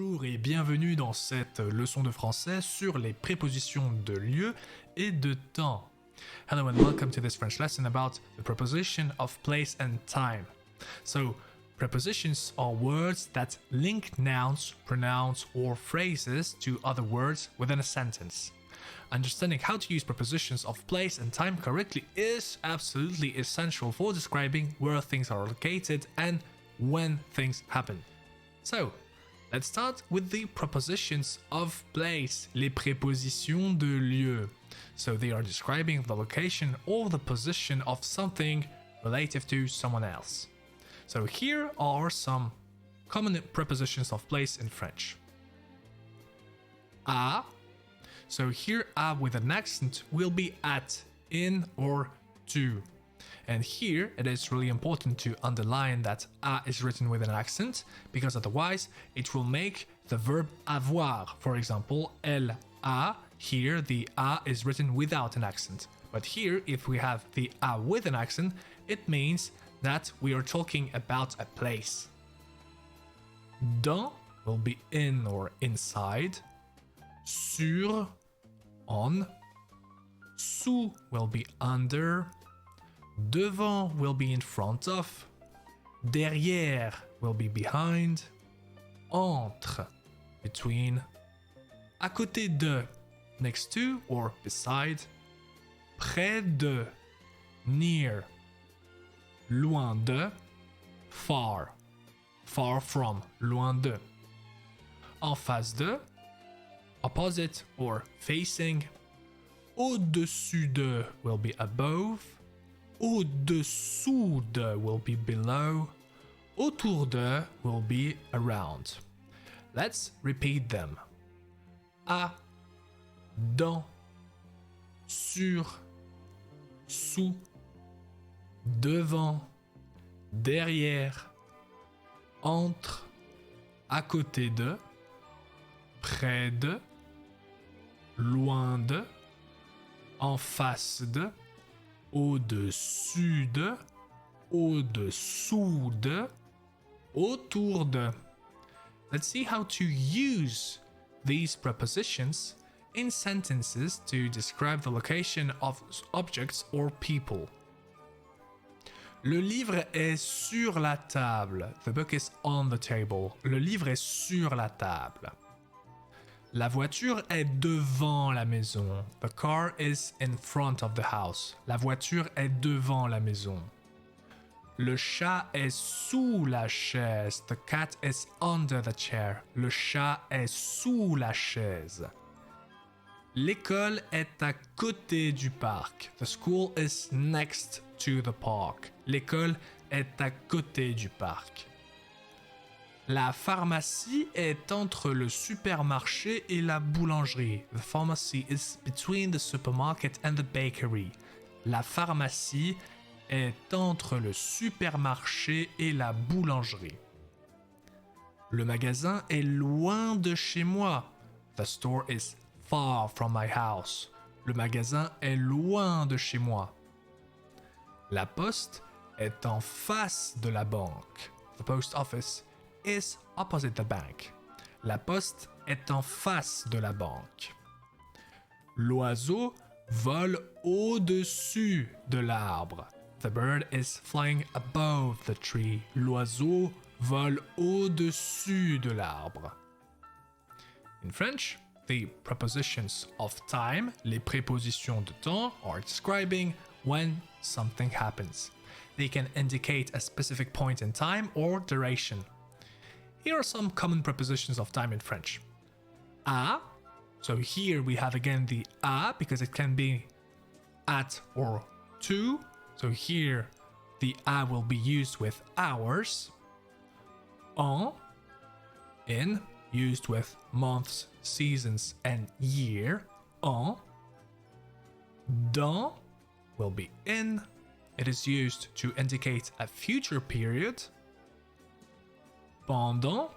Bonjour et bienvenue dans cette leçon de français sur les prépositions de lieu et de temps. Hello and welcome to this French lesson about the preposition of place and time. So, prepositions are words that link nouns, pronouns, or phrases to other words within a sentence. Understanding how to use prepositions of place and time correctly is absolutely essential for describing where things are located and when things happen. So, let's start with the prepositions of place, les prépositions de lieu. So they are describing the location or the position of something relative to someone else. So here are some common prepositions of place in French. À. So here à with an accent will be at, in, or to. And here it is really important to underline that à is written with an accent because otherwise it will make the verb avoir. For example, elle a, here the à is written without an accent. But here if we have the à with an accent, it means that we are talking about a place. Dans will be in or inside. Sur, on. Sous will be under. Devant will be in front of. Derrière will be behind. Entre, between. À côté de, next to or beside. Près de, near. Loin de, far. Far from, loin de. En face de, opposite or facing. Au-dessus de will be above. Au-dessous de will be below. Autour de will be around. Let's repeat them. À, dans, sur, sous, devant, derrière, entre, à côté de, près de, loin de, en face de, au-dessus de, au-dessous de, autour de. Let's see how to use these prepositions in sentences to describe the location of objects or people. Le livre est sur la table. The book is on the table. Le livre est sur la table. La voiture est devant la maison. The car is in front of the house. La voiture est devant la maison. Le chat est sous la chaise. The cat is under the chair. Le chat est sous la chaise. L'école est à côté du parc. The school is next to the park. L'école est à côté du parc. La pharmacie est entre le supermarché et la boulangerie. The pharmacy is between the supermarket and the bakery. La pharmacie est entre le supermarché et la boulangerie. Le magasin est loin de chez moi. The store is far from my house. Le magasin est loin de chez moi. La poste est en face de la banque. The post office is opposite the bank. La poste est en face de la banque. L'oiseau vole au-dessus de l'arbre. The bird is flying above the tree. L'oiseau vole au-dessus de l'arbre. In French, the prepositions of time, les prépositions de temps, are describing when something happens. They can indicate a specific point in time or duration. Here are some common prepositions of time in French. À. So here we have again the à because it can be at or to. So here the à will be used with hours. En. In. Used with months, seasons, and year. En. Dans will be in. It is used to indicate a future period. Pendant,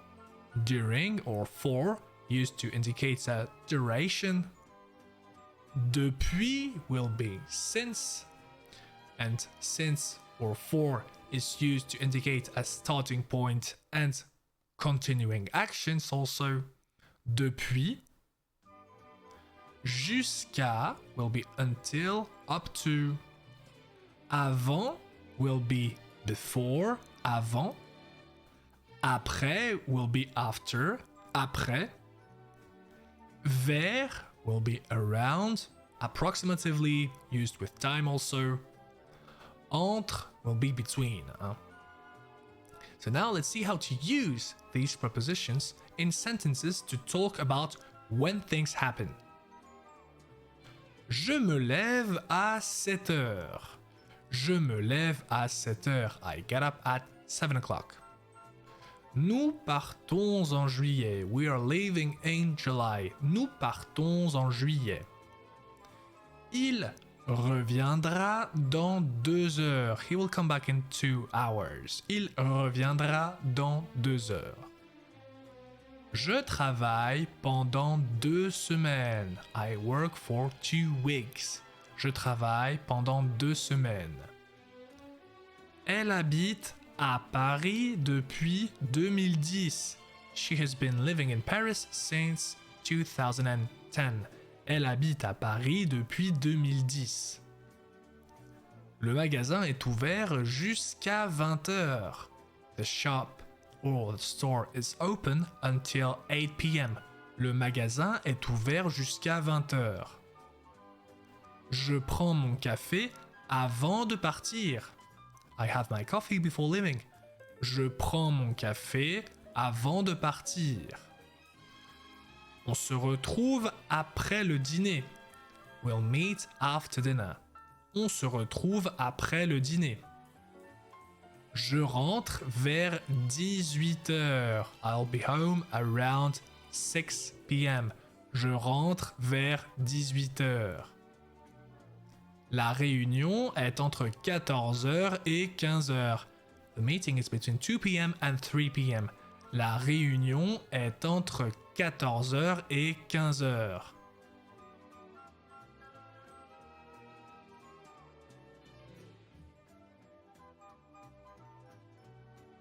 during or for, used to indicate a duration. Depuis will be since, and since or for is used to indicate a starting point and Continuing actions also. Depuis. Jusqu'à will be until, up to. Avant will be before, avant. Après will be after, après. Vers will be around, approximatively, used with time also. Entre will be between. So now let's see how to use these prepositions in sentences to talk about when things happen. Je me lève à 7 heures. Je me lève à 7 heures. I get up at 7 o'clock. Nous partons en juillet. We are leaving in July. Nous partons en juillet. Il reviendra dans 2 heures. He will come back in 2 hours. Il reviendra dans 2 heures. Je travaille pendant 2 semaines. I work for 2 weeks. Je travaille pendant 2 semaines. Elle habite à Paris depuis 2010. She has been living in Paris since 2010. Elle habite à Paris depuis 2010. Le magasin est ouvert jusqu'à 20h. The shop or the store is open until 8 p.m. Le magasin est ouvert jusqu'à 20h. Je prends mon café avant de partir. I have my coffee before leaving. Je prends mon café avant de partir. On se retrouve après le dîner. We'll meet after dinner. On se retrouve après le dîner. Je rentre vers 18h. I'll be home around 6 p.m. Je rentre vers 18h. La réunion est entre 14h et 15h. The meeting is between 2 p.m. and 3 p.m. La réunion est entre 14h et 15h.